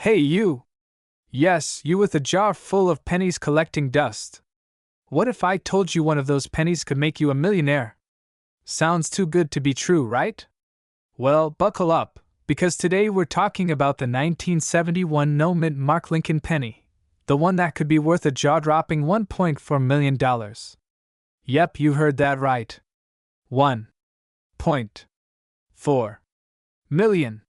Hey, you! Yes, you with a jar full of pennies collecting dust. What if I told you one of those pennies could make you a millionaire? Sounds too good to be true, right? Well, buckle up, because today we're talking about the 1971 no-mint Mark Lincoln penny, the one that could be worth a jaw-dropping $1.4 million. Yep, you heard that right. $1.4 million.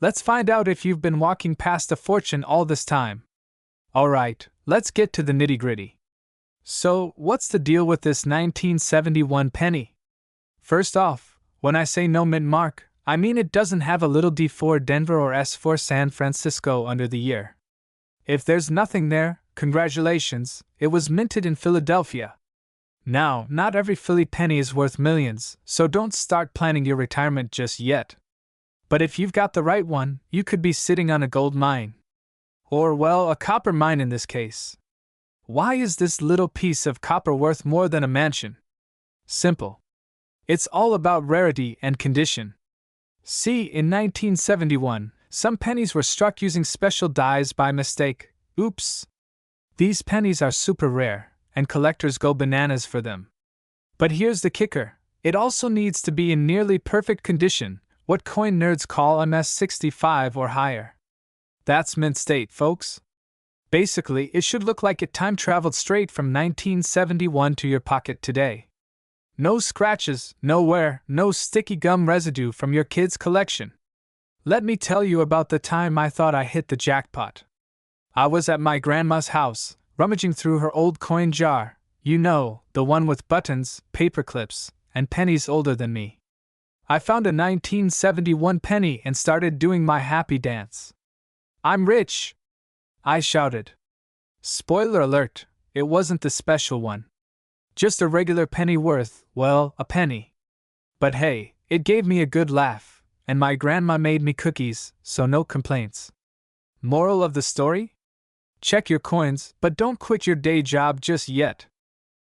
Let's find out if you've been walking past a fortune all this time. Alright, let's get to the nitty-gritty. So, what's the deal with this 1971 penny? First off, when I say no mint mark, I mean it doesn't have a little D for Denver or S for San Francisco under the year. If there's nothing there, congratulations, it was minted in Philadelphia. Now, not every Philly penny is worth millions, so don't start planning your retirement just yet. But if you've got the right one, you could be sitting on a gold mine. Or, well, a copper mine in this case. Why is this little piece of copper worth more than a mansion? Simple. It's all about rarity and condition. See, in 1971, some pennies were struck using special dies by mistake. Oops. These pennies are super rare, and collectors go bananas for them. But here's the kicker. It also needs to be in nearly perfect condition, what coin nerds call MS65 or higher. That's mint state, folks. Basically, it should look like it time-traveled straight from 1971 to your pocket today. No scratches, no wear, no sticky gum residue from your kid's collection. Let me tell you about the time I thought I hit the jackpot. I was at my grandma's house, rummaging through her old coin jar, you know, the one with buttons, paper clips, and pennies older than me. I found a 1971 penny and started doing my happy dance. I'm rich! I shouted. Spoiler alert, it wasn't the special one. Just a regular penny worth, well, a penny. But hey, it gave me a good laugh, and my grandma made me cookies, so no complaints. Moral of the story? Check your coins, but don't quit your day job just yet.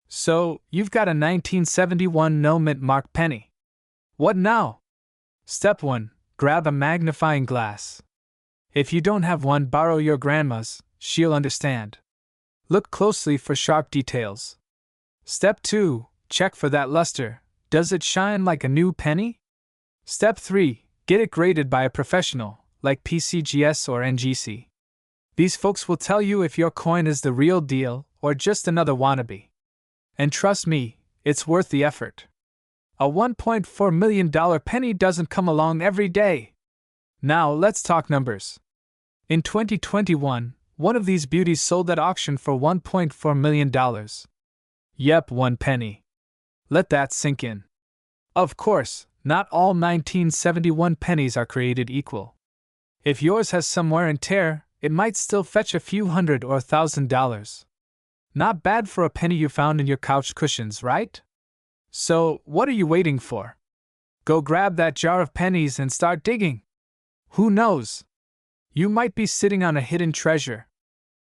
So, you've got a 1971 no-mint mark penny. What now? Step 1. Grab a magnifying glass. If you don't have one, borrow your grandma's, she'll understand. Look closely for sharp details. Step 2. Check for that luster. Does it shine like a new penny? Step 3. Get it graded by a professional, like PCGS or NGC. These folks will tell you if your coin is the real deal or just another wannabe. And trust me, it's worth the effort. A $1.4 million penny doesn't come along every day. Now let's talk numbers. In 2021, one of these beauties sold at auction for $1.4 million. Yep, one penny. Let that sink in. Of course, not all 1971 pennies are created equal. If yours has some wear and tear, it might still fetch a few $100 or $1,000. Not bad for a penny you found in your couch cushions, right? So, what are you waiting for? Go grab that jar of pennies and start digging. Who knows? You might be sitting on a hidden treasure.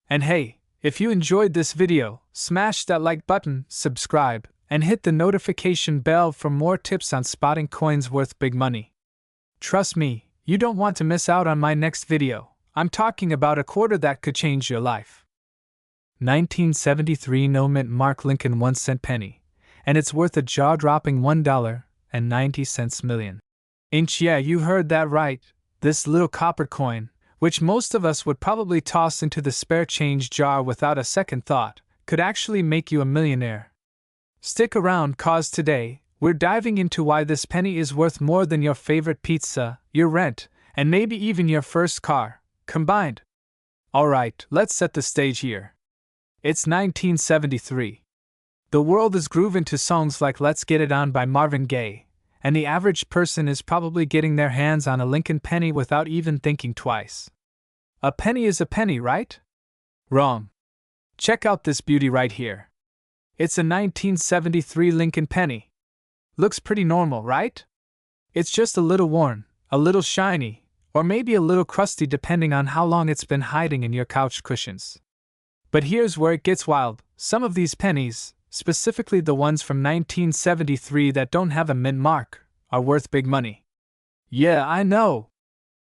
And hey, if you enjoyed this video, smash that like button, subscribe, and hit the notification bell for more tips on spotting coins worth big money. Trust me, you don't want to miss out on my next video. I'm talking about a quarter that could change your life. 1973 no-mint Mark Lincoln 1-cent penny. And it's worth a jaw-dropping $1.90 million. Yeah, you heard that right. This little copper coin, which most of us would probably toss into the spare change jar without a second thought, could actually make you a millionaire. Stick around, cause today, we're diving into why this penny is worth more than your favorite pizza, your rent, and maybe even your first car, combined. Alright, let's set the stage here. It's 1973. The world is grooving to songs like Let's Get It On by Marvin Gaye, and the average person is probably getting their hands on a Lincoln penny without even thinking twice. A penny is a penny, right? Wrong. Check out this beauty right here. It's a 1973 Lincoln penny. Looks pretty normal, right? It's just a little worn, a little shiny, or maybe a little crusty depending on how long it's been hiding in your couch cushions. But here's where it gets wild. Some of these pennies, specifically the ones from 1973 that don't have a mint mark, are worth big money. Yeah, I know.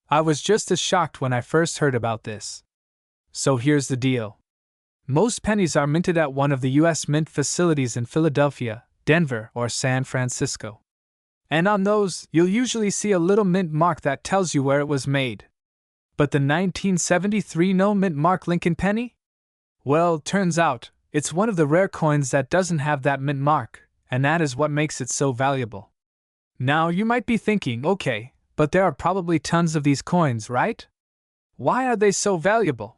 I was just as shocked when I first heard about this. So here's the deal. Most pennies are minted at one of the U.S. mint facilities in Philadelphia, Denver, or San Francisco. And on those, you'll usually see a little mint mark that tells you where it was made. But the 1973 no mint mark Lincoln penny? Well, turns out, it's one of the rare coins that doesn't have that mint mark, and that is what makes it so valuable. Now you might be thinking, okay, but there are probably tons of these coins, right? Why are they so valuable?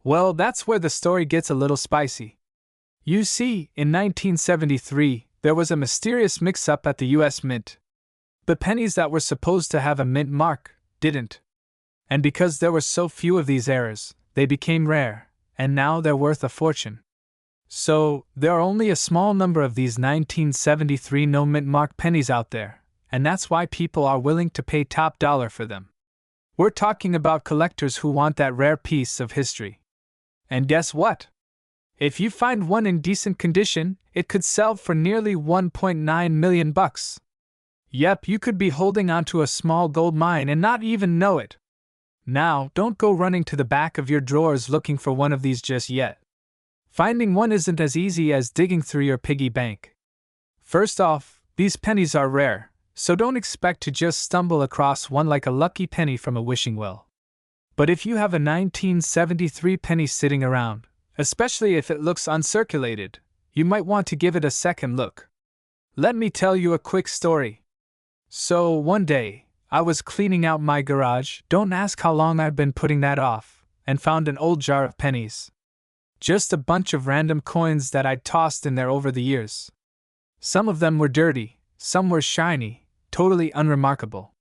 Well, that's where the story gets a little spicy. You see, in 1973, there was a mysterious mix-up at the US Mint. The pennies that were supposed to have a mint mark didn't. And because there were so few of these errors, they became rare, and now they're worth a fortune. So, there are only a small number of these 1973 no mint mark pennies out there, and that's why people are willing to pay top dollar for them. We're talking about collectors who want that rare piece of history. And guess what? If you find one in decent condition, it could sell for nearly $1.9 million. Yep, you could be holding onto a small gold mine and not even know it. Now, don't go running to the back of your drawers looking for one of these just yet. Finding one isn't as easy as digging through your piggy bank. First off, these pennies are rare, so don't expect to just stumble across one like a lucky penny from a wishing well. But if you have a 1973 penny sitting around, especially if it looks uncirculated, you might want to give it a second look. Let me tell you a quick story. So, one day, I was cleaning out my garage, don't ask how long I've been putting that off, and found an old jar of pennies. Just a bunch of random coins that I'd tossed in there over the years. Some of them were dirty, some were shiny, totally unremarkable.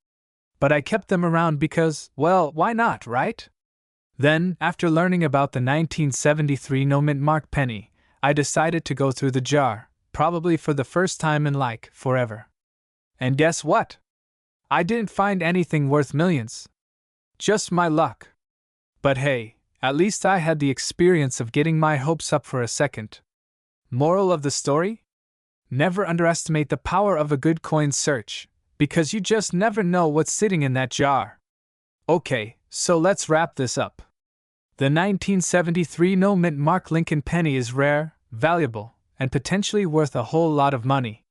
But I kept them around because, well, why not, right? Then, after learning about the 1973 no mint mark penny, I decided to go through the jar, probably for the first time in forever. And guess what? I didn't find anything worth millions. Just my luck. But hey, at least I had the experience of getting my hopes up for a second. Moral of the story? Never underestimate the power of a good coin search, because you just never know what's sitting in that jar. Okay, so let's wrap this up. The 1973 no mint mark Lincoln penny is rare, valuable, and potentially worth a whole lot of money.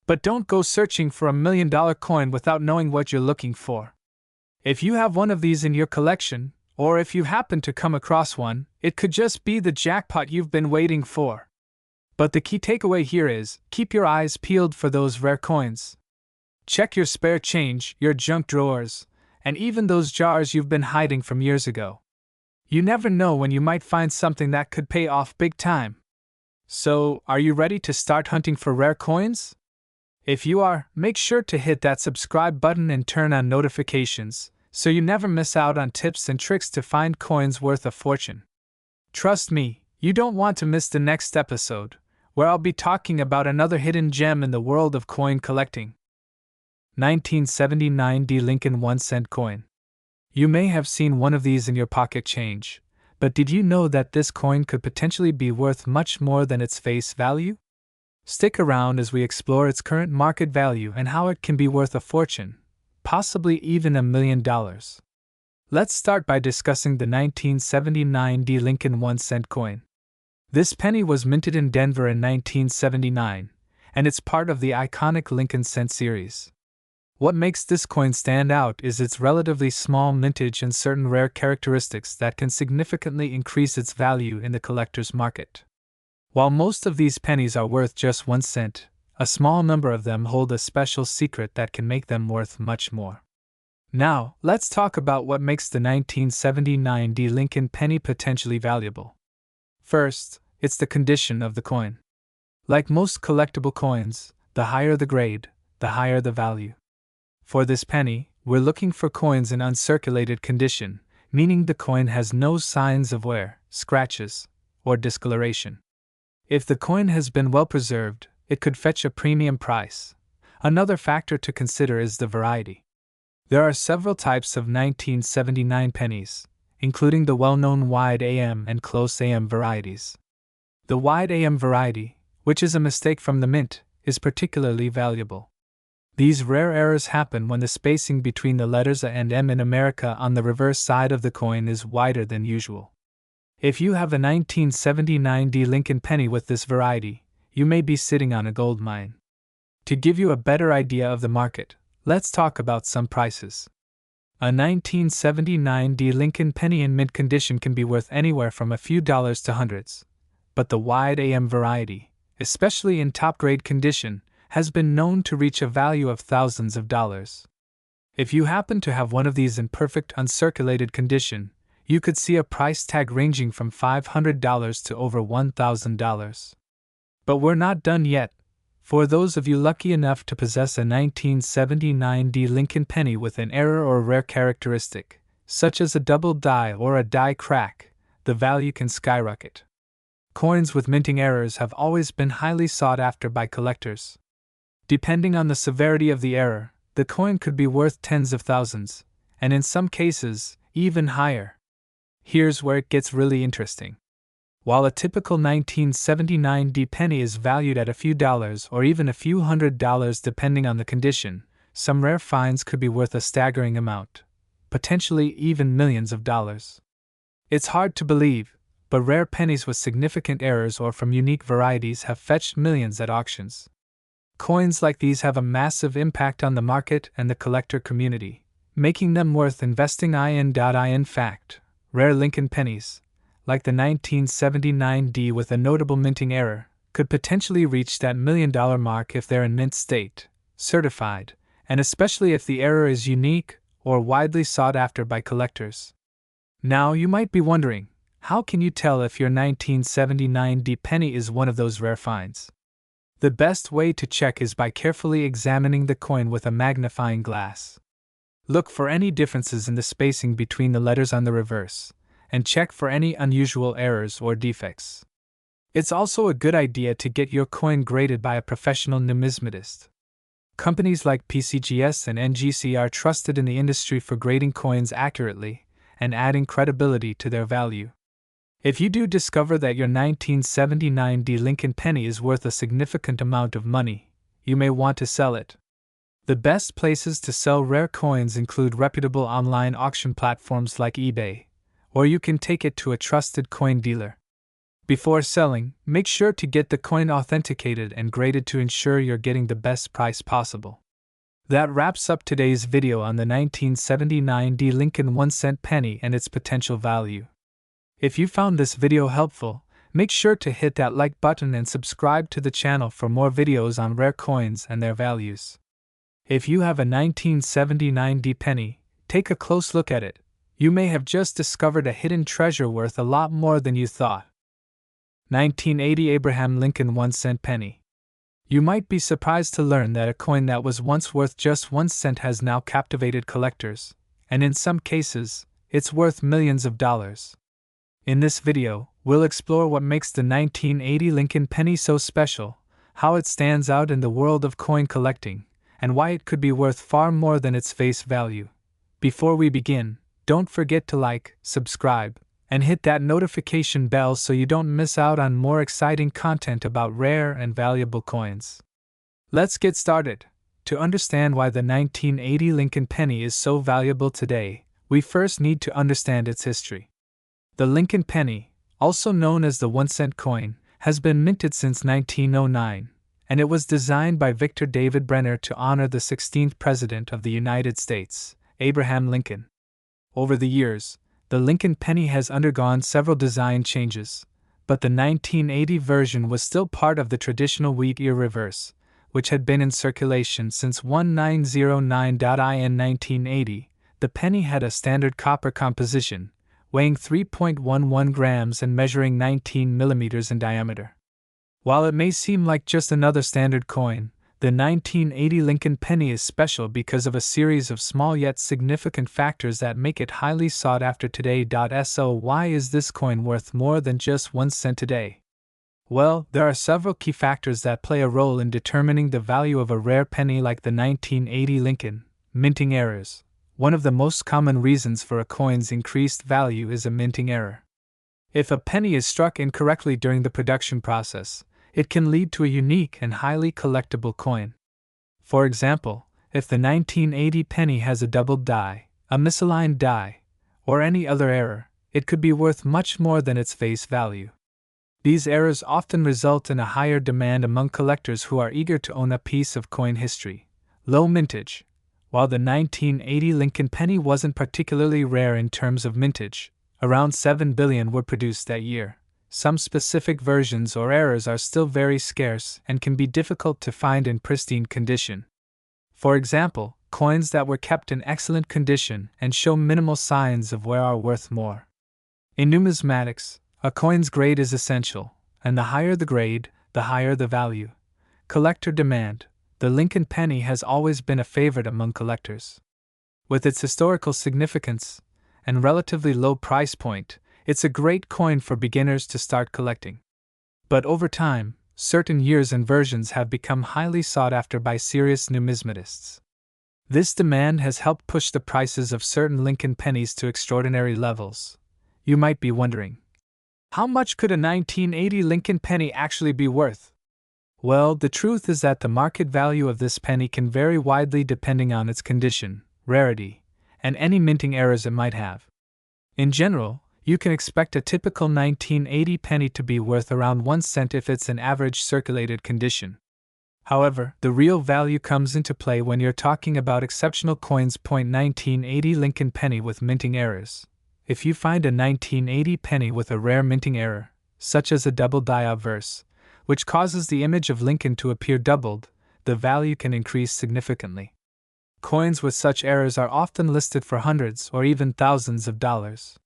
But don't go searching for $1 million coin without knowing what you're looking for. If you have one of these in your collection, or if you happen to come across one, it could just be the jackpot you've been waiting for. But the key takeaway here is, keep your eyes peeled for those rare coins. Check your spare change, your junk drawers, and even those jars you've been hiding from years ago. You never know when you might find something that could pay off big time. So, are you ready to start hunting for rare coins? If you are, make sure to hit that subscribe button and turn on notifications, so you never miss out on tips and tricks to find coins worth a fortune. Trust me, you don't want to miss the next episode, where I'll be talking about another hidden gem in the world of coin collecting. 1979 D. Lincoln 1-cent coin. You may have seen one of these in your pocket change, but did you know that this coin could potentially be worth much more than its face value? Stick around as we explore its current market value and how it can be worth a fortune, possibly even $1 million. Let's start by discussing the 1979 D. Lincoln 1-cent coin. This penny was minted in Denver in 1979, and it's part of the iconic Lincoln cent series. What makes this coin stand out is its relatively small mintage and certain rare characteristics that can significantly increase its value in the collector's market. While most of these pennies are worth just 1 cent, a small number of them hold a special secret that can make them worth much more. Now, let's talk about what makes the 1979 D. Lincoln penny potentially valuable. First, it's the condition of the coin. Like most collectible coins, the higher the grade, the higher the value. For this penny, we're looking for coins in uncirculated condition, meaning the coin has no signs of wear, scratches, or discoloration. If the coin has been well preserved, it could fetch a premium price. Another factor to consider is the variety. There are several types of 1979 pennies, including the well-known wide AM and close AM varieties. The wide AM variety, which is a mistake from the mint, is particularly valuable. These rare errors happen when the spacing between the letters A and M in America on the reverse side of the coin is wider than usual. If you have a 1979 D Lincoln penny with this variety, you may be sitting on a gold mine. To give you a better idea of the market, let's talk about some prices. A 1979 D Lincoln penny in mint condition can be worth anywhere from a few dollars to hundreds, but the wide AM variety, especially in top-grade condition, has been known to reach a value of thousands of dollars. If you happen to have one of these in perfect uncirculated condition, you could see a price tag ranging from $500 to over $1,000. But we're not done yet. For those of you lucky enough to possess a 1979 D Lincoln penny with an error or rare characteristic, such as a double die or a die crack, the value can skyrocket. Coins with minting errors have always been highly sought after by collectors. Depending on the severity of the error, the coin could be worth tens of thousands, and in some cases, even higher. Here's where it gets really interesting. While a typical 1979 D penny is valued at a few dollars or even a few $100 depending on the condition, some rare finds could be worth a staggering amount, potentially even millions of dollars. It's hard to believe, but rare pennies with significant errors or from unique varieties have fetched millions at auctions. Coins like these have a massive impact on the market and the collector community, making them worth investing in. In fact, rare Lincoln pennies, like the 1979 D with a notable minting error, could potentially reach that $1 million mark if they're in mint state, certified, and especially if the error is unique or widely sought after by collectors. Now you might be wondering, how can you tell if your 1979 D penny is one of those rare finds? The best way to check is by carefully examining the coin with a magnifying glass. Look for any differences in the spacing between the letters on the reverse, and check for any unusual errors or defects. It's also a good idea to get your coin graded by a professional numismatist. Companies like PCGS and NGC are trusted in the industry for grading coins accurately and adding credibility to their value. If you do discover that your 1979 D Lincoln penny is worth a significant amount of money, you may want to sell it. The best places to sell rare coins include reputable online auction platforms like eBay, or you can take it to a trusted coin dealer. Before selling, make sure to get the coin authenticated and graded to ensure you're getting the best price possible. That wraps up today's video on the 1979 D Lincoln 1-cent penny and its potential value. If you found this video helpful, make sure to hit that like button and subscribe to the channel for more videos on rare coins and their values. If you have a 1979 D penny, take a close look at it. You may have just discovered a hidden treasure worth a lot more than you thought. 1980 Abraham Lincoln 1-cent penny. You might be surprised to learn that a coin that was once worth just 1 cent has now captivated collectors, and in some cases, it's worth millions of dollars. In this video, we'll explore what makes the 1980 Lincoln penny so special, how it stands out in the world of coin collecting, and why it could be worth far more than its face value. Before we begin, don't forget to like, subscribe, and hit that notification bell so you don't miss out on more exciting content about rare and valuable coins. Let's get started. To understand why the 1980 Lincoln penny is so valuable today, we first need to understand its history. The Lincoln penny, also known as the 1-cent coin, has been minted since 1909, and it was designed by Victor David Brenner to honor the 16th President of the United States, Abraham Lincoln. Over the years, the Lincoln penny has undergone several design changes, but the 1980 version was still part of the traditional wheat-ear reverse, which had been in circulation since 1909. In 1980, the penny had a standard copper composition, weighing 3.11 grams and measuring 19 millimeters in diameter. While it may seem like just another standard coin, the 1980 Lincoln penny is special because of a series of small yet significant factors that make it highly sought after today. So why is this coin worth more than just 1 cent today? Well, there are several key factors that play a role in determining the value of a rare penny like the 1980 Lincoln. Minting errors. One of the most common reasons for a coin's increased value is a minting error. If a penny is struck incorrectly during the production process, it can lead to a unique and highly collectible coin. For example, if the 1980 penny has a doubled die, a misaligned die, or any other error, it could be worth much more than its face value. These errors often result in a higher demand among collectors who are eager to own a piece of coin history. Low mintage. While the 1980 Lincoln penny wasn't particularly rare in terms of mintage, around 7 billion were produced that year. Some specific versions or errors are still very scarce and can be difficult to find in pristine condition. For example, coins that were kept in excellent condition and show minimal signs of wear are worth more. In numismatics, a coin's grade is essential, and the higher the grade, the higher the value. Collector demand. The Lincoln penny has always been a favorite among collectors. With its historical significance and relatively low price point, it's a great coin for beginners to start collecting. But over time, certain years and versions have become highly sought after by serious numismatists. This demand has helped push the prices of certain Lincoln pennies to extraordinary levels. You might be wondering, how much could a 1980 Lincoln penny actually be worth? Well, the truth is that the market value of this penny can vary widely depending on its condition, rarity, and any minting errors it might have. In general, you can expect a typical 1980 penny to be worth around 1 cent if it's in average circulated condition. However, the real value comes into play when you're talking about exceptional coins. 1980 Lincoln penny with minting errors. If you find a 1980 penny with a rare minting error, such as a double die obverse, which causes the image of Lincoln to appear doubled, the value can increase significantly. Coins with such errors are often listed for hundreds or even thousands of dollars.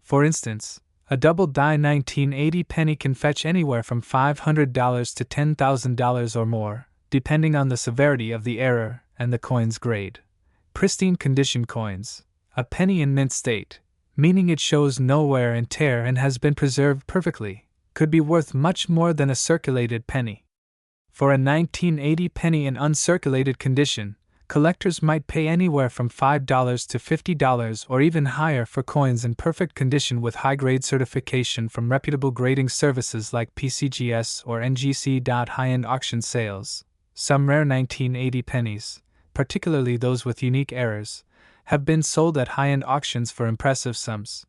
For instance, a double die 1980 penny can fetch anywhere from $500 to $10,000 or more, depending on the severity of the error and the coin's grade. Pristine condition coins. A penny in mint state, meaning it shows no wear and tear and has been preserved perfectly, could be worth much more than a circulated penny. For a 1980 penny in uncirculated condition, collectors might pay anywhere from $5 to $50 or even higher for coins in perfect condition with high-grade certification from reputable grading services like PCGS or NGC. High-end auction sales. Some rare 1980 pennies, particularly those with unique errors, have been sold at high-end auctions for impressive sums.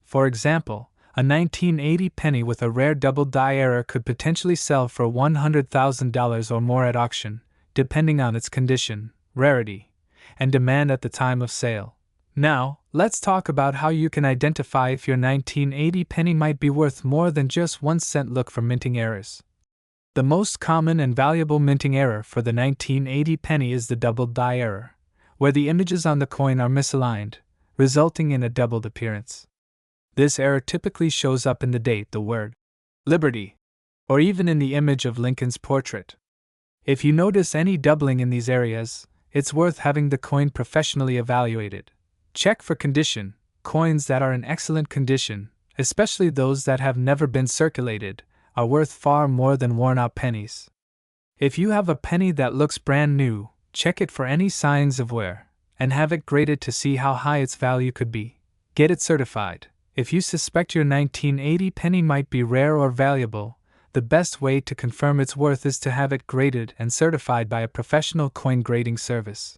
For example, a 1980 penny with a rare double die error could potentially sell for $100,000 or more at auction, depending on its condition, rarity, and demand at the time of sale. Now, let's talk about how you can identify if your 1980 penny might be worth more than just 1 cent. Look for minting errors. The most common and valuable minting error for the 1980 penny is the double die error, where the images on the coin are misaligned, resulting in a doubled appearance. This error typically shows up in the date, the word Liberty, or even in the image of Lincoln's portrait. If you notice any doubling in these areas, it's worth having the coin professionally evaluated. Check for condition. Coins that are in excellent condition, especially those that have never been circulated, are worth far more than worn-out pennies. If you have a penny that looks brand new, check it for any signs of wear, and have it graded to see how high its value could be. Get it certified. If you suspect your 1980 penny might be rare or valuable, the best way to confirm its worth is to have it graded and certified by a professional coin grading service.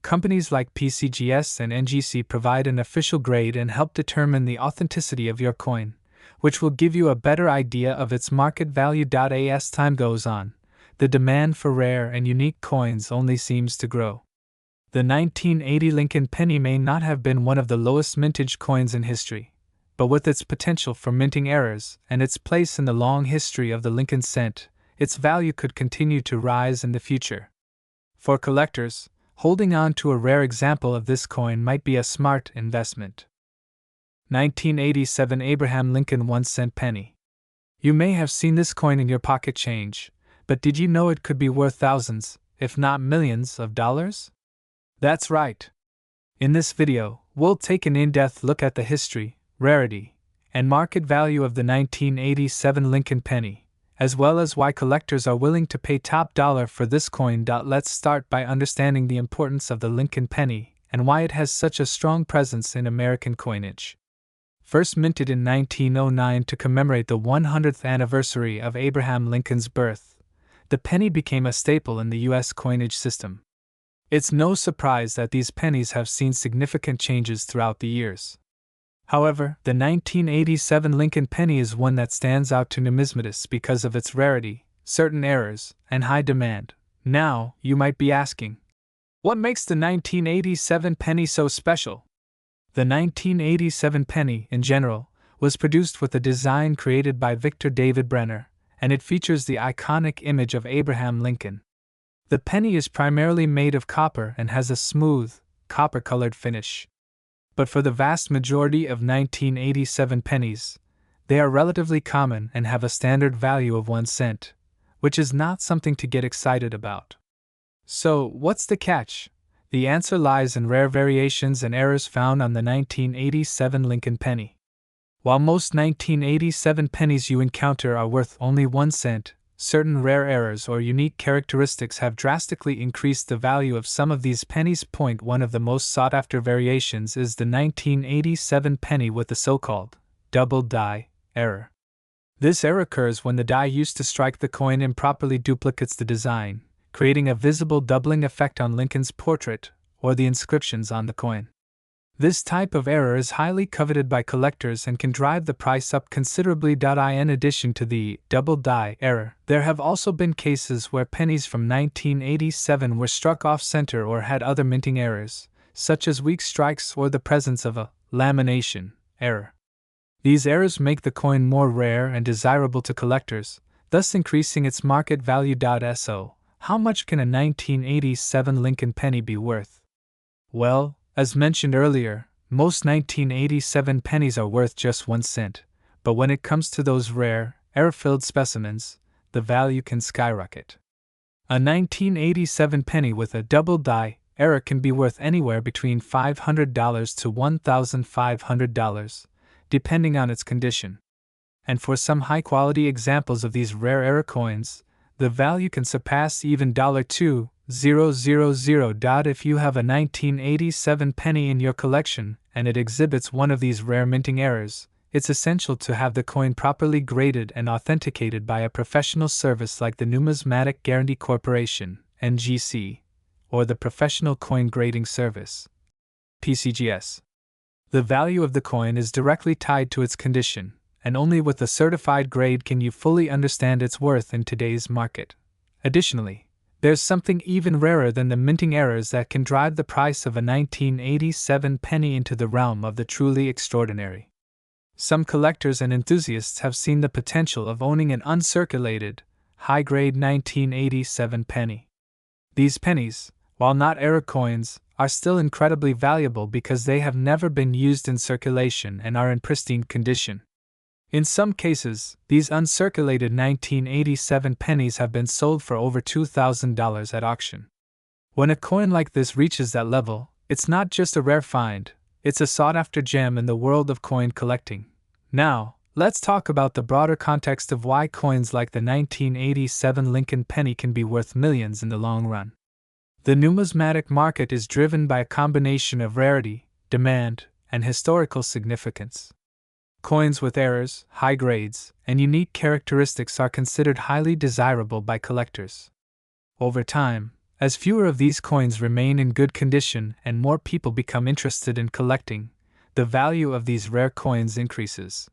Companies like PCGS and NGC provide an official grade and help determine the authenticity of your coin, which will give you a better idea of its market value. As time goes on, the demand for rare and unique coins only seems to grow. The 1980 Lincoln penny may not have been one of the lowest mintage coins in history, but with its potential for minting errors and its place in the long history of the Lincoln cent, its value could continue to rise in the future. For collectors, holding on to a rare example of this coin might be a smart investment. 1987 Abraham Lincoln 1 cent penny. You may have seen this coin in your pocket change, but did you know it could be worth thousands, if not millions, of dollars? That's right. In this video, we'll take an in-depth look at the history, rarity, and market value of the 1987 Lincoln penny, as well as why collectors are willing to pay top dollar for this coin. Let's start by understanding the importance of the Lincoln penny and why it has such a strong presence in American coinage. First minted in 1909 to commemorate the 100th anniversary of Abraham Lincoln's birth, the penny became a staple in the US coinage system. It's no surprise that these pennies have seen significant changes throughout the years. However, the 1987 Lincoln penny is one that stands out to numismatists because of its rarity, certain errors, and high demand. Now, you might be asking, what makes the 1987 penny so special? The 1987 penny, in general, was produced with a design created by Victor David Brenner, and it features the iconic image of Abraham Lincoln. The penny is primarily made of copper and has a smooth, copper-colored finish. But for the vast majority of 1987 pennies, they are relatively common and have a standard value of 1 cent, which is not something to get excited about. So, what's the catch? The answer lies in rare variations and errors found on the 1987 Lincoln penny. While most 1987 pennies you encounter are worth only 1 cent, certain rare errors or unique characteristics have drastically increased the value of some of these pennies. One of the most sought-after variations is the 1987 penny with the so-called double die error. This error occurs when the die used to strike the coin improperly duplicates the design, creating a visible doubling effect on Lincoln's portrait or the inscriptions on the coin. This type of error is highly coveted by collectors and can drive the price up considerably. In addition to the double die error, there have also been cases where pennies from 1987 were struck off-center or had other minting errors, such as weak strikes or the presence of a lamination error. These errors make the coin more rare and desirable to collectors, thus increasing its market value. So, how much can a 1987 Lincoln penny be worth? Well, as mentioned earlier, most 1987 pennies are worth just 1 cent, but when it comes to those rare, error-filled specimens, the value can skyrocket. A 1987 penny with a double die error can be worth anywhere between $500 to $1,500, depending on its condition. And for some high-quality examples of these rare error coins, the value can surpass even $2,000. If you have a 1987 penny in your collection and it exhibits one of these rare minting errors, it's essential to have the coin properly graded and authenticated by a professional service like the Numismatic Guarantee Corporation, NGC, or the Professional Coin Grading Service, PCGS. The value of the coin is directly tied to its condition, and only with a certified grade can you fully understand its worth in today's market. Additionally, there's something even rarer than the minting errors that can drive the price of a 1987 penny into the realm of the truly extraordinary. Some collectors and enthusiasts have seen the potential of owning an uncirculated, high-grade 1987 penny. These pennies, while not error coins, are still incredibly valuable because they have never been used in circulation and are in pristine condition. In some cases, these uncirculated 1987 pennies have been sold for over $2,000 at auction. When a coin like this reaches that level, it's not just a rare find, it's a sought-after gem in the world of coin collecting. Now, let's talk about the broader context of why coins like the 1987 Lincoln penny can be worth millions in the long run. The numismatic market is driven by a combination of rarity, demand, and historical significance. Coins with errors, high grades, and unique characteristics are considered highly desirable by collectors. Over time, as fewer of these coins remain in good condition and more people become interested in collecting, the value of these rare coins increases.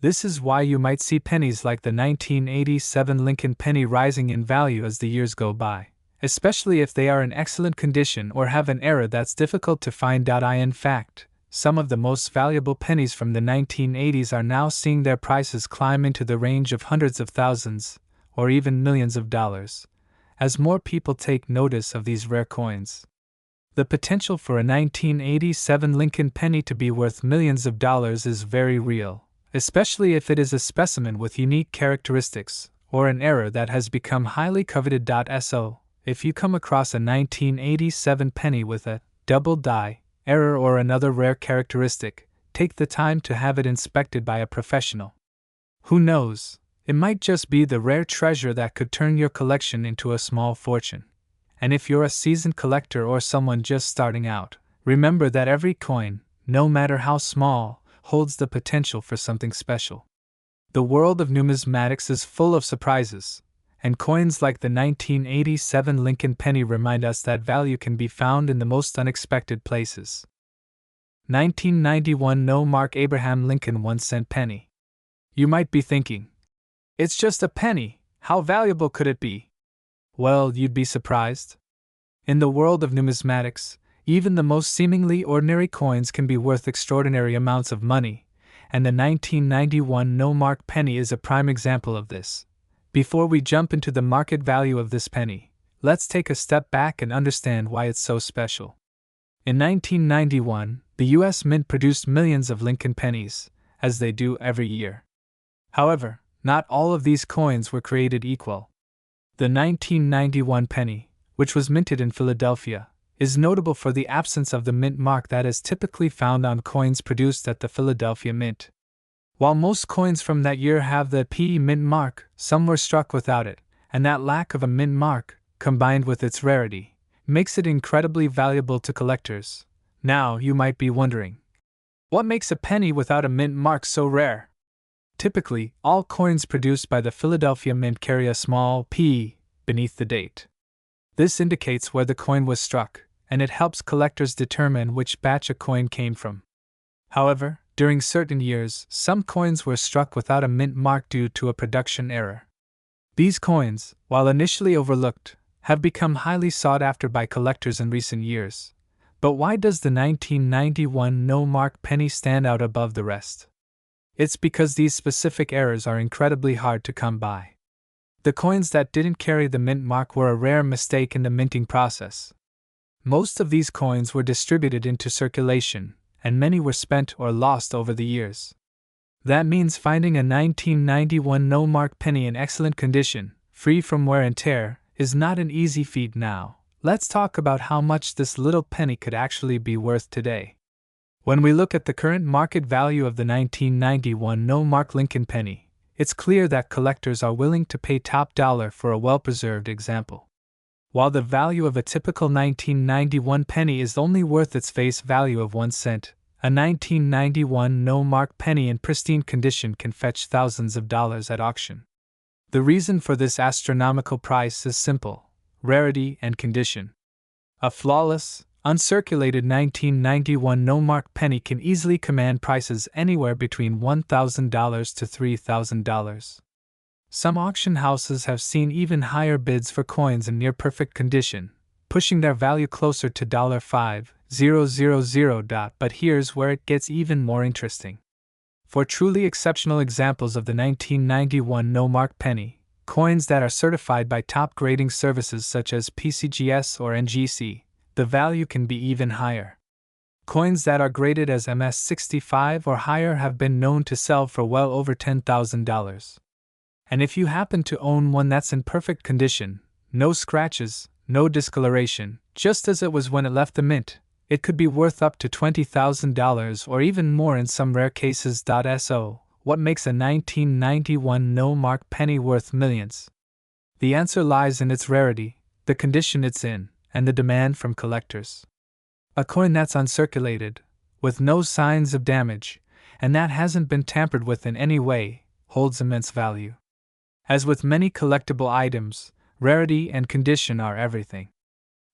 This is why you might see pennies like the 1987 Lincoln penny rising in value as the years go by, especially if they are in excellent condition or have an error that's difficult to find. In fact, some of the most valuable pennies from the 1980s are now seeing their prices climb into the range of hundreds of thousands, or even millions of dollars, as more people take notice of these rare coins. The potential for a 1987 Lincoln penny to be worth millions of dollars is very real, especially if it is a specimen with unique characteristics, or an error that has become highly coveted. So, if you come across a 1987 penny with a double die error or another rare characteristic, take the time to have it inspected by a professional. Who knows, it might just be the rare treasure that could turn your collection into a small fortune. And if you're a seasoned collector or someone just starting out, remember that every coin, no matter how small, holds the potential for something special. The world of numismatics is full of surprises, and coins like the 1987 Lincoln penny remind us that value can be found in the most unexpected places. 1991 No Mark Abraham Lincoln 1-cent penny. You might be thinking, it's just a penny, how valuable could it be? Well, you'd be surprised. In the world of numismatics, even the most seemingly ordinary coins can be worth extraordinary amounts of money, and the 1991 No Mark penny is a prime example of this. Before we jump into the market value of this penny, let's take a step back and understand why it's so special. In 1991, the U.S. Mint produced millions of Lincoln pennies, as they do every year. However, not all of these coins were created equal. The 1991 penny, which was minted in Philadelphia, is notable for the absence of the mint mark that is typically found on coins produced at the Philadelphia Mint. While most coins from that year have the PE mint mark, some were struck without it, and that lack of a mint mark, combined with its rarity, makes it incredibly valuable to collectors. Now, you might be wondering, what makes a penny without a mint mark so rare? Typically, all coins produced by the Philadelphia Mint carry a small P beneath the date. This indicates where the coin was struck, and it helps collectors determine which batch a coin came from. However, during certain years, some coins were struck without a mint mark due to a production error. These coins, while initially overlooked, have become highly sought after by collectors in recent years. But why does the 1991 No Mark penny stand out above the rest? It's because these specific errors are incredibly hard to come by. The coins that didn't carry the mint mark were a rare mistake in the minting process. Most of these coins were distributed into circulation, and many were spent or lost over the years. That means finding a 1991 No Mark penny in excellent condition, free from wear and tear, is not an easy feat now. Let's talk about how much this little penny could actually be worth today. When we look at the current market value of the 1991 No Mark Lincoln penny, it's clear that collectors are willing to pay top dollar for a well-preserved example. While the value of a typical 1991 penny is only worth its face value of 1 cent, a 1991 No Mark penny in pristine condition can fetch thousands of dollars at auction. The reason for this astronomical price is simple: rarity and condition. A flawless, uncirculated 1991 No Mark penny can easily command prices anywhere between $1,000 to $3,000. Some auction houses have seen even higher bids for coins in near-perfect condition, pushing their value closer to $5,000. But here's where it gets even more interesting. For truly exceptional examples of the 1991 No Mark penny, coins that are certified by top grading services such as PCGS or NGC, the value can be even higher. Coins that are graded as MS65 or higher have been known to sell for well over $10,000. And if you happen to own one that's in perfect condition, no scratches, no discoloration, just as it was when it left the mint, it could be worth up to $20,000 or even more in some rare cases. So, what makes a 1991 No Mark penny worth millions? The answer lies in its rarity, the condition it's in, and the demand from collectors. A coin that's uncirculated, with no signs of damage, and that hasn't been tampered with in any way, holds immense value. As with many collectible items, rarity and condition are everything.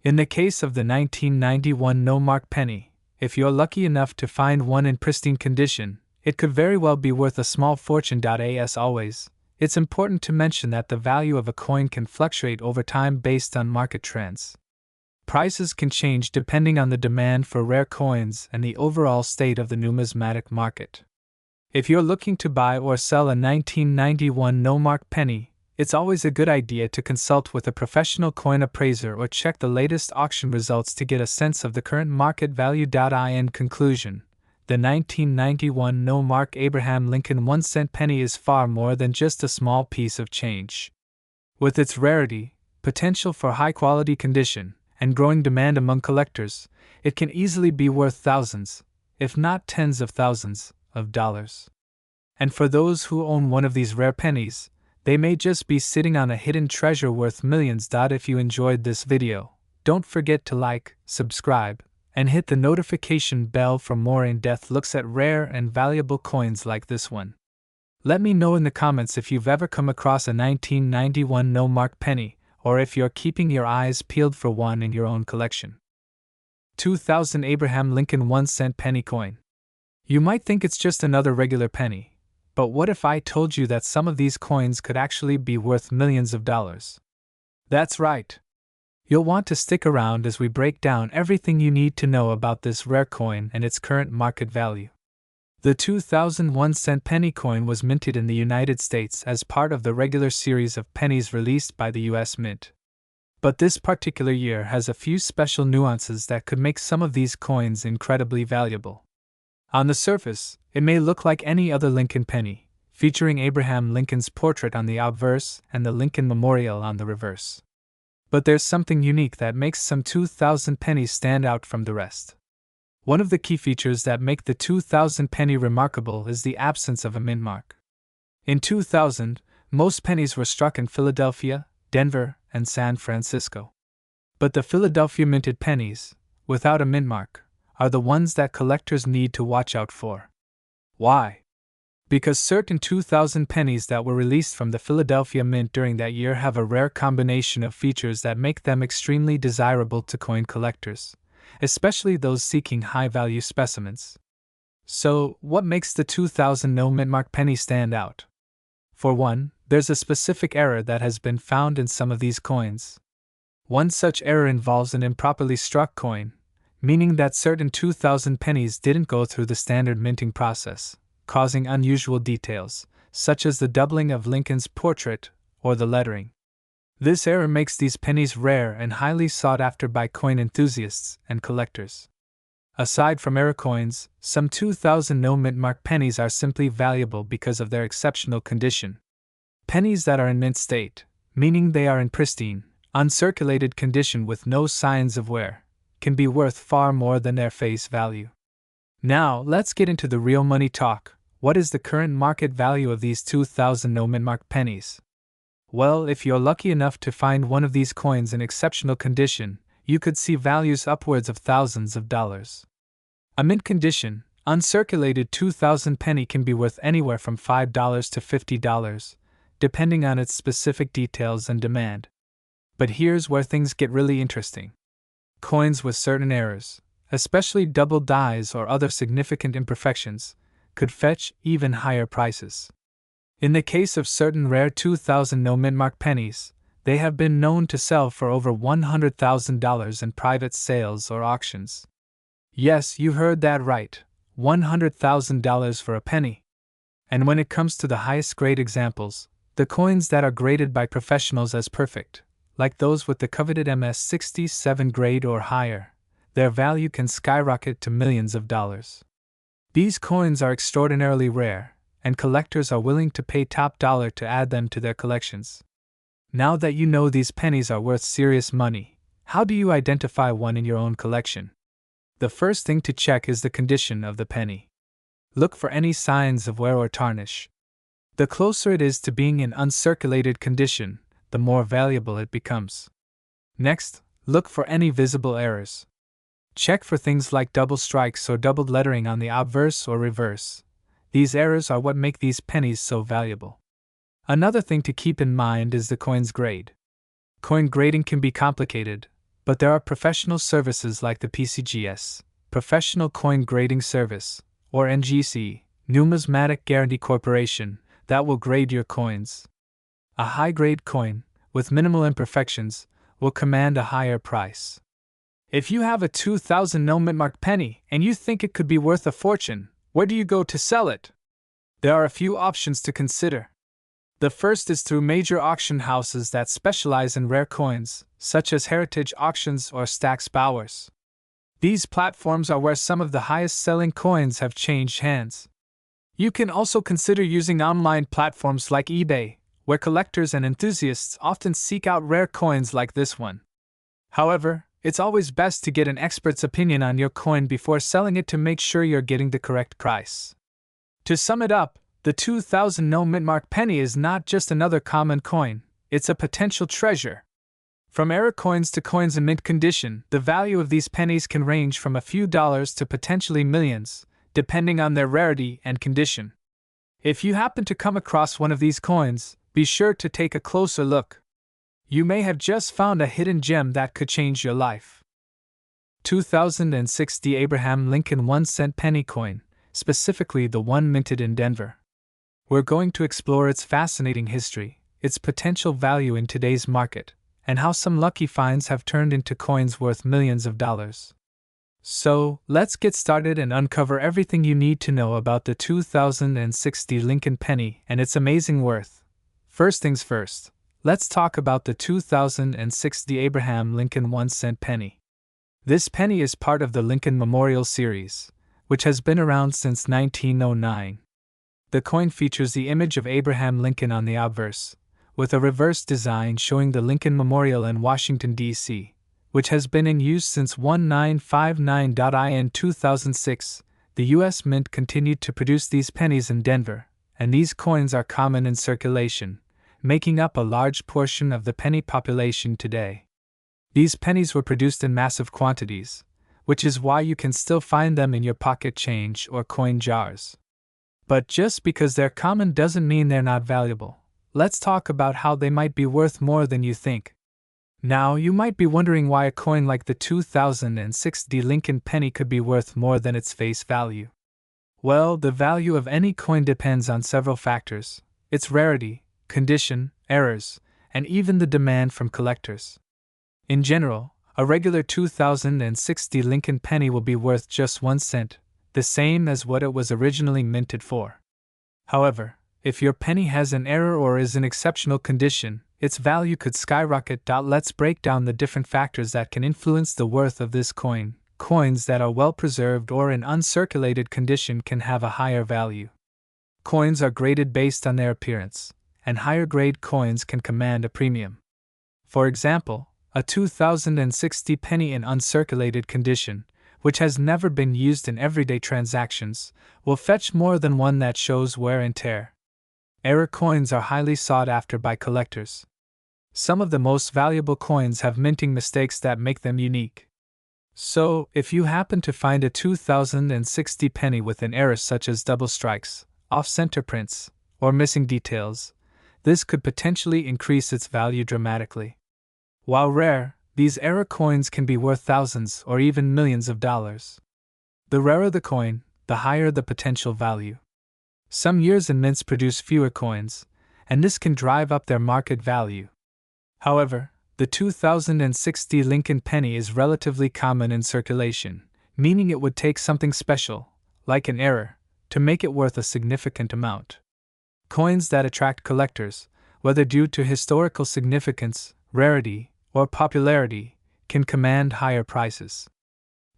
In the case of the 1991 No Mark penny, if you're lucky enough to find one in pristine condition, it could very well be worth a small fortune. As always, it's important to mention that the value of a coin can fluctuate over time based on market trends. Prices can change depending on the demand for rare coins and the overall state of the numismatic market. If you're looking to buy or sell a 1991 No Mark penny, it's always a good idea to consult with a professional coin appraiser or check the latest auction results to get a sense of the current market value. In conclusion, the 1991 No Mark Abraham Lincoln 1-cent penny is far more than just a small piece of change. With its rarity, potential for high-quality condition, and growing demand among collectors, it can easily be worth thousands, if not tens of thousands, of dollars. And for those who own one of these rare pennies, they may just be sitting on a hidden treasure worth millions. If you enjoyed this video, don't forget to like, subscribe, and hit the notification bell for more in-depth looks at rare and valuable coins like this one. Let me know in the comments if you've ever come across a 1991 no-mark penny, or if you're keeping your eyes peeled for one in your own collection. 2000 Abraham Lincoln 1-cent penny coin. You might think it's just another regular penny, but what if I told you that some of these coins could actually be worth millions of dollars? That's right. You'll want to stick around as we break down everything you need to know about this rare coin and its current market value. The 2001-cent penny coin was minted in the United States as part of the regular series of pennies released by the U.S. Mint. But this particular year has a few special nuances that could make some of these coins incredibly valuable. On the surface, it may look like any other Lincoln penny, featuring Abraham Lincoln's portrait on the obverse and the Lincoln Memorial on the reverse. But there's something unique that makes some 2000 pennies stand out from the rest. One of the key features that make the 2000 penny remarkable is the absence of a mint mark. In 2000, most pennies were struck in Philadelphia, Denver, and San Francisco. But the Philadelphia minted pennies, without a mint mark, are the ones that collectors need to watch out for. Why? Because certain 2000 pennies that were released from the Philadelphia Mint during that year have a rare combination of features that make them extremely desirable to coin collectors, especially those seeking high-value specimens. So, what makes the 2000 no-mint mark penny stand out? For one, there's a specific error that has been found in some of these coins. One such error involves an improperly struck coin, meaning that certain 2000 pennies didn't go through the standard minting process, causing unusual details, such as the doubling of Lincoln's portrait or the lettering. This error makes these pennies rare and highly sought after by coin enthusiasts and collectors. Aside from error coins, some 2000 no-mint mark pennies are simply valuable because of their exceptional condition. Pennies that are in mint state, meaning they are in pristine, uncirculated condition with no signs of wear, can be worth far more than their face value. Now, let's get into the real money talk. What is the current market value of these 2000 no-mint mark pennies? Well, if you're lucky enough to find one of these coins in exceptional condition, you could see values upwards of thousands of dollars. A mint condition, uncirculated 2000 penny can be worth anywhere from $5 to $50, depending on its specific details and demand. But here's where things get really interesting. Coins with certain errors, especially double dies or other significant imperfections, could fetch even higher prices. In the case of certain rare 2000 no-mint mark pennies, they have been known to sell for over $100,000 in private sales or auctions. Yes, you heard that right, $100,000 for a penny. And when it comes to the highest grade examples, the coins that are graded by professionals as perfect, like those with the coveted MS-67 grade or higher, their value can skyrocket to millions of dollars. These coins are extraordinarily rare, and collectors are willing to pay top dollar to add them to their collections. Now that you know these pennies are worth serious money, how do you identify one in your own collection? The first thing to check is the condition of the penny. Look for any signs of wear or tarnish. The closer it is to being in uncirculated condition, the more valuable it becomes. Next, look for any visible errors. Check for things like double strikes or doubled lettering on the obverse or reverse. These errors are what make these pennies so valuable. Another thing to keep in mind is the coin's grade. Coin grading can be complicated, but there are professional services like the PCGS, Professional Coin Grading Service, or NGC, Numismatic Guarantee Corporation, that will grade your coins. A high-grade coin, with minimal imperfections, will command a higher price. If you have a 2000 no-mint mark penny and you think it could be worth a fortune, where do you go to sell it? There are a few options to consider. The first is through major auction houses that specialize in rare coins, such as Heritage Auctions or Stack's Bowers. These platforms are where some of the highest-selling coins have changed hands. You can also consider using online platforms like eBay, where collectors and enthusiasts often seek out rare coins like this one. However, it's always best to get an expert's opinion on your coin before selling it to make sure you're getting the correct price. To sum it up, the 2000 no-mint mark penny is not just another common coin, it's a potential treasure. From error coins to coins in mint condition, the value of these pennies can range from a few dollars to potentially millions, depending on their rarity and condition. If you happen to come across one of these coins, be sure to take a closer look. You may have just found a hidden gem that could change your life. 2060 Abraham Lincoln 1-cent penny coin, specifically the one minted in Denver. We're going to explore its fascinating history, its potential value in today's market, and how some lucky finds have turned into coins worth millions of dollars. So, let's get started and uncover everything you need to know about the 2060 Lincoln penny and its amazing worth. First things first, let's talk about the 2060 Abraham Lincoln 1-cent penny. This penny is part of the Lincoln Memorial series, which has been around since 1909. The coin features the image of Abraham Lincoln on the obverse, with a reverse design showing the Lincoln Memorial in Washington, D.C., which has been in use since 1959. In 2006, the U.S. Mint continued to produce these pennies in Denver, and these coins are common in circulation, making up a large portion of the penny population today. These pennies were produced in massive quantities, which is why you can still find them in your pocket change or coin jars. But just because they're common doesn't mean they're not valuable. Let's talk about how they might be worth more than you think. Now, you might be wondering why a coin like the 2060 Lincoln penny could be worth more than its face value. Well, the value of any coin depends on several factors: its rarity, condition, errors, and even the demand from collectors. In general, a regular 2060 Lincoln penny will be worth just 1 cent, the same as what it was originally minted for. However, if your penny has an error or is in exceptional condition, its value could skyrocket. Let's break down the different factors that can influence the worth of this coin. Coins that are well preserved or in uncirculated condition can have a higher value. Coins are graded based on their appearance, and higher grade coins can command a premium. For example, a 2060 penny in uncirculated condition, which has never been used in everyday transactions, will fetch more than one that shows wear and tear. Error coins are highly sought after by collectors. Some of the most valuable coins have minting mistakes that make them unique. So, if you happen to find a 2060 penny with an error such as double strikes, off-center prints, or missing details, this could potentially increase its value dramatically. While rare, these error coins can be worth thousands or even millions of dollars. The rarer the coin, the higher the potential value. Some years and mints produce fewer coins, and this can drive up their market value. However, the 2060 Lincoln penny is relatively common in circulation, meaning it would take something special, like an error, to make it worth a significant amount. Coins that attract collectors, whether due to historical significance, rarity, or popularity, can command higher prices.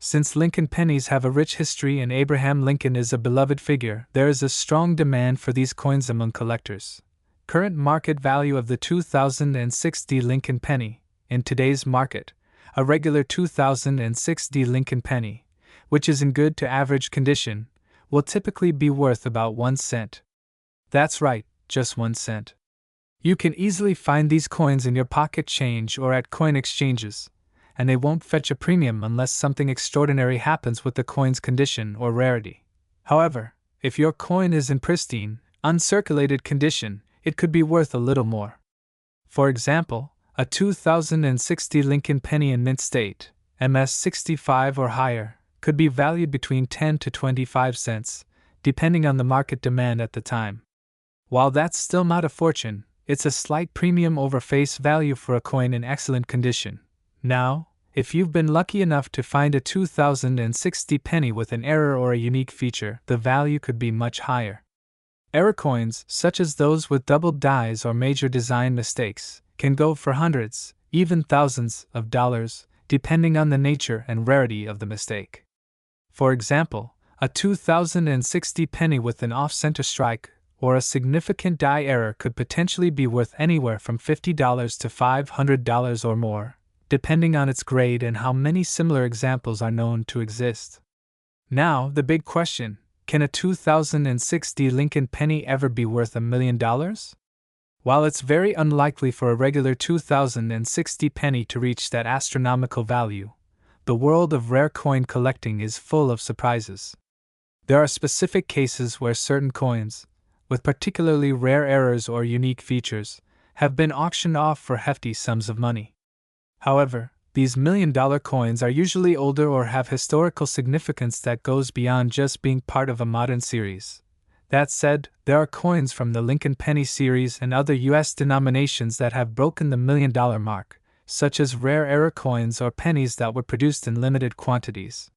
Since Lincoln pennies have a rich history and Abraham Lincoln is a beloved figure, there is a strong demand for these coins among collectors. Current market value of the 2060 Lincoln penny. In today's market, a regular 2060 Lincoln penny, which is in good to average condition, will typically be worth about 1 cent. That's right, just 1 cent. You can easily find these coins in your pocket change or at coin exchanges, and they won't fetch a premium unless something extraordinary happens with the coin's condition or rarity. However, if your coin is in pristine, uncirculated condition, it could be worth a little more. For example, a 2060 Lincoln penny in mint state, MS65 or higher, could be valued between 10 to 25 cents, depending on the market demand at the time. While that's still not a fortune, it's a slight premium over face value for a coin in excellent condition. Now, if you've been lucky enough to find a 2060 penny with an error or a unique feature, the value could be much higher. Error coins, such as those with doubled dies or major design mistakes, can go for hundreds, even thousands of dollars, depending on the nature and rarity of the mistake. For example, a 2060 penny with an off-center strike or a significant die error could potentially be worth anywhere from $50 to $500 or more, depending on its grade and how many similar examples are known to exist. Now, the big question: can a 2060 Lincoln penny ever be worth $1 million? While it's very unlikely for a regular 2060 penny to reach that astronomical value, the world of rare coin collecting is full of surprises. There are specific cases where certain coins, with particularly rare errors or unique features, have been auctioned off for hefty sums of money. However, these million-dollar coins are usually older or have historical significance that goes beyond just being part of a modern series. That said, there are coins from the Lincoln Penny series and other U.S. denominations that have broken the million-dollar mark, such as rare error coins or pennies that were produced in limited quantities.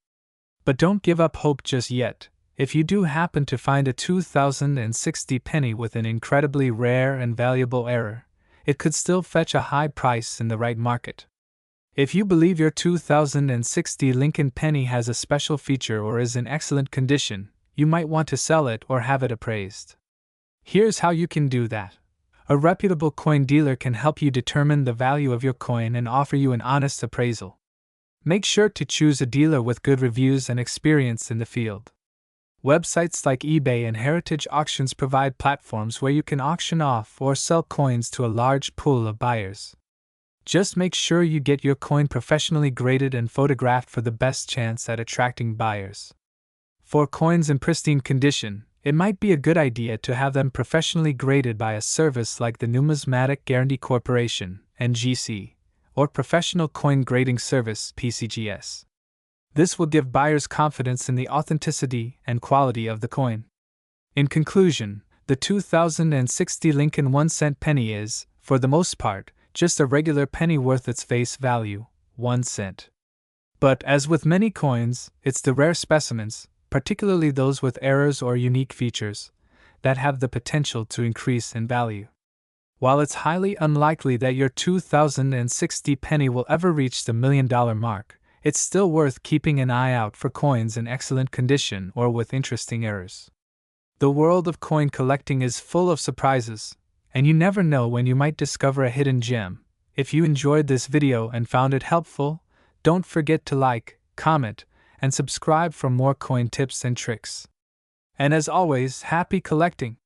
But don't give up hope just yet. If you do happen to find a 2060 penny with an incredibly rare and valuable error, it could still fetch a high price in the right market. If you believe your 2060 Lincoln penny has a special feature or is in excellent condition, you might want to sell it or have it appraised. Here's how you can do that. A reputable coin dealer can help you determine the value of your coin and offer you an honest appraisal. Make sure to choose a dealer with good reviews and experience in the field. Websites like eBay and Heritage Auctions provide platforms where you can auction off or sell coins to a large pool of buyers. Just make sure you get your coin professionally graded and photographed for the best chance at attracting buyers. For coins in pristine condition, it might be a good idea to have them professionally graded by a service like the Numismatic Guarantee Corporation, NGC, or Professional Coin Grading Service, PCGS. This will give buyers confidence in the authenticity and quality of the coin. In conclusion, the 2060 Lincoln 1-cent penny is, for the most part, just a regular penny worth its face value, 1 cent. But as with many coins, it's the rare specimens, particularly those with errors or unique features, that have the potential to increase in value. While it's highly unlikely that your 2060 penny will ever reach the million-dollar mark, it's still worth keeping an eye out for coins in excellent condition or with interesting errors. The world of coin collecting is full of surprises, and you never know when you might discover a hidden gem. If you enjoyed this video and found it helpful, don't forget to like, comment, and subscribe for more coin tips and tricks. And as always, happy collecting!